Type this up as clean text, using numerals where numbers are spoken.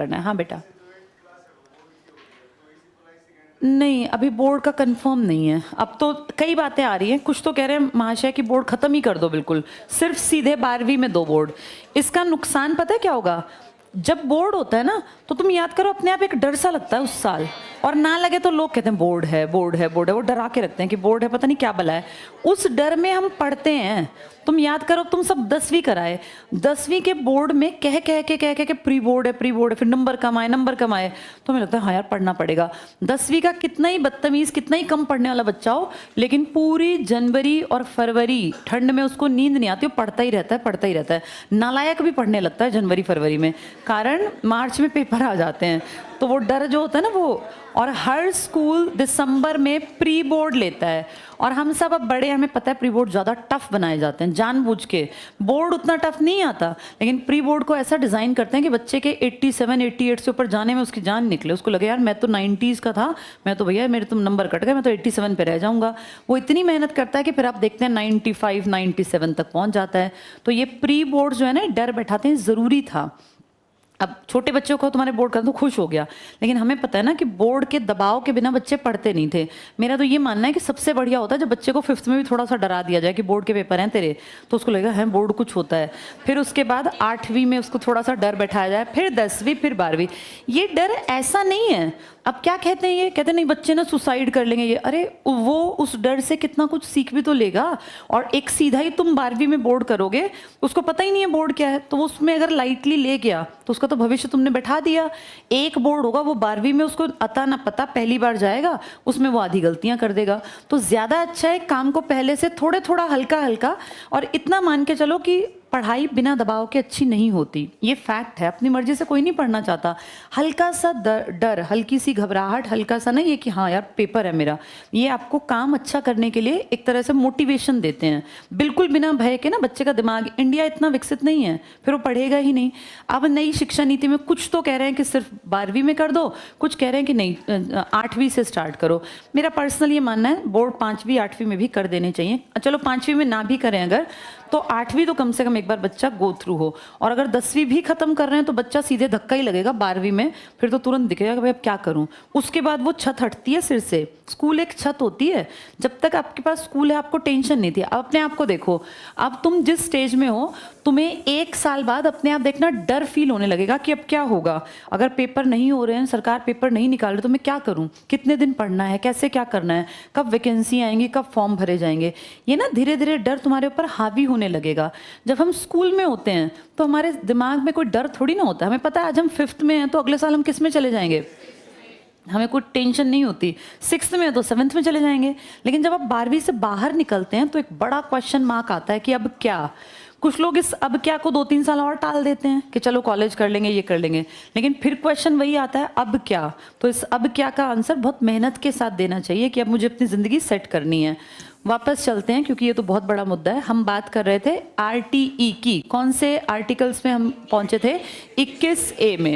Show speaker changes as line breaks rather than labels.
करना है। हाँ बेटा, नहीं अभी बोर्ड का कंफर्म नहीं है। अब तो कई बातें आ रही हैं, कुछ तो कह रहे हैं महाशय कि बोर्ड खत्म ही कर दो बिल्कुल, सिर्फ सीधे 12वीं में 2 बोर्ड। इसका नुकसान पता है क्या होगा? जब बोर्ड होता है ना तो तुम याद करो, अपने आप एक डर सा लगता है उस साल, और ना लगे तो लोग कहते हैं बोर्ड है बोर्ड है बोर्ड है, वो डरा के रखते हैं कि बोर्ड है, पता नहीं क्या भला है। उस डर में हम पढ़ते हैं। तुम याद करो, तुम सब 10वीं कराए, 10वीं के बोर्ड में कह के प्री बोर्ड है प्री बोर्ड है, फिर नंबर कम आए, तो हमें लगता है हाँ यार पढ़ना पड़ेगा। 10वीं का कितना ही बदतमीज, कितना ही कम पढ़ने वाला बच्चा हो, लेकिन पूरी जनवरी और फरवरी ठंड में उसको नींद नहीं आती, वो पढ़ता ही रहता है। नालायक भी पढ़ने लगता है जनवरी फरवरी में, कारण मार्च में पेपर आ जाते हैं। तो वो डर जो होता है ना वो, और हर स्कूल दिसंबर में प्री बोर्ड लेता है, और हम सब अब बड़े, हमें पता है प्री बोर्ड ज़्यादा टफ बनाए जाते हैं जानबूझ के। बोर्ड उतना टफ नहीं आता, लेकिन प्री बोर्ड को ऐसा डिज़ाइन करते हैं कि बच्चे के 87 88 से ऊपर जाने में उसकी जान निकले, उसको लगे यार मैं तो 90s का था, मैं तो भैया मेरे तुम नंबर कट गए, मैं तो 87 पे रह जाऊँगा। वो इतनी मेहनत करता है कि फिर आप देखते हैं 95 97 तक पहुँच जाता है। तो ये प्री बोर्ड जो है ना, डर बैठाते हैं, ज़रूरी था। अब छोटे बच्चों को तुम्हारे बोर्ड का तो खुश हो गया, लेकिन हमें पता है ना कि बोर्ड के दबाव के बिना बच्चे पढ़ते नहीं थे। मेरा तो ये मानना है कि सबसे बढ़िया होता है जब बच्चे को 5th में भी थोड़ा सा डरा दिया जाए कि बोर्ड के पेपर हैं तेरे, तो उसको लगेगा है बोर्ड कुछ होता है। फिर उसके बाद 8वीं में उसको थोड़ा सा डर बैठाया जाए, फिर 10वीं, फिर 12वीं। ये डर ऐसा नहीं है। अब क्या कहते हैं, ये कहते हैं नहीं बच्चे ना सुसाइड कर लेंगे, ये अरे वो उस डर से कितना कुछ सीख भी तो लेगा। और एक सीधा ही तुम 12वीं में बोर्ड करोगे, उसको पता ही नहीं है बोर्ड क्या है, तो वो उसमें अगर लाइटली ले गया तो उसका तो भविष्य तुमने बैठा दिया। एक बोर्ड होगा, वो 12वीं में उसको अता ना पता पहली बार जाएगा, उसमें वो आधी गलतियां कर देगा। तो ज्यादा अच्छा है काम को पहले से थोड़ा हल्का हल्का, और इतना मान के चलो कि पढ़ाई बिना दबाव के अच्छी नहीं होती, ये फैक्ट है। अपनी मर्जी से कोई नहीं पढ़ना चाहता। हल्का सा डर, हल्की सी घबराहट, हल्का सा नहीं है कि हाँ यार पेपर है मेरा, ये आपको काम अच्छा करने के लिए एक तरह से मोटिवेशन देते हैं। बिल्कुल बिना भय के ना बच्चे का दिमाग, इंडिया इतना विकसित नहीं है, फिर वो पढ़ेगा ही नहीं। अब नई शिक्षा नीति में कुछ तो कह रहे हैं कि सिर्फ 12वीं में कर दो, कुछ कह रहे हैं कि नहीं 8वीं से स्टार्ट करो। मेरा पर्सनल ये मानना है बोर्ड 5वीं 8वीं में भी कर देने चाहिए। चलो 5वीं में ना भी करें अगर, तो 8वीं तो कम से कम एक बार बच्चा गो थ्रू हो। और अगर 10वीं भी खत्म कर रहे हैं तो बच्चा सीधे धक्का ही लगेगा 12वीं में, फिर तो तुरंत दिखेगा कि भाई अब क्या करूं। उसके बाद वो छत हटती है सिर से। स्कूल एक छत होती है, जब तक आपके पास स्कूल है आपको टेंशन नहीं थी। अब अपने आप को देखो, अब तुम जिस स्टेज में हो, तुम्हें 1 साल बाद अपने आप देखना डर फील होने लगेगा कि अब क्या होगा, अगर पेपर नहीं हो रहे हैं, सरकार पेपर नहीं निकाल रही, तो मैं क्या करूं, कितने दिन पढ़ना है, कैसे क्या करना है, कब वैकेंसी आएंगी, कब फॉर्म भरे जाएंगे। ये ना धीरे धीरे डर तुम्हारे ऊपर हावी होने लगेगा। जब हम स्कूल में होते हैं तो हमारे दिमाग में कोई डर थोड़ी ना होता है, हमें पता है आज हम 5th में हैं तो अगले साल हम किस में चले जाएंगे, हमें कोई टेंशन नहीं होती। 6th में है तो 7th में चले जाएंगे। लेकिन जब आप 12वीं से बाहर निकलते हैं तो एक बड़ा क्वेश्चन मार्क आता है कि अब क्या। कुछ लोग इस अब क्या को 2-3 साल और टाल देते हैं कि चलो कॉलेज कर लेंगे, ये कर लेंगे, लेकिन फिर क्वेश्चन वही आता है अब क्या। तो इस अब क्या का आंसर बहुत मेहनत के साथ देना चाहिए कि अब मुझे अपनी ज़िंदगी सेट करनी है। वापस चलते हैं क्योंकि ये तो बहुत बड़ा मुद्दा है। हम बात कर रहे थे आरटीई की, कौन से आर्टिकल्स में हम पहुंचे थे, 21A में।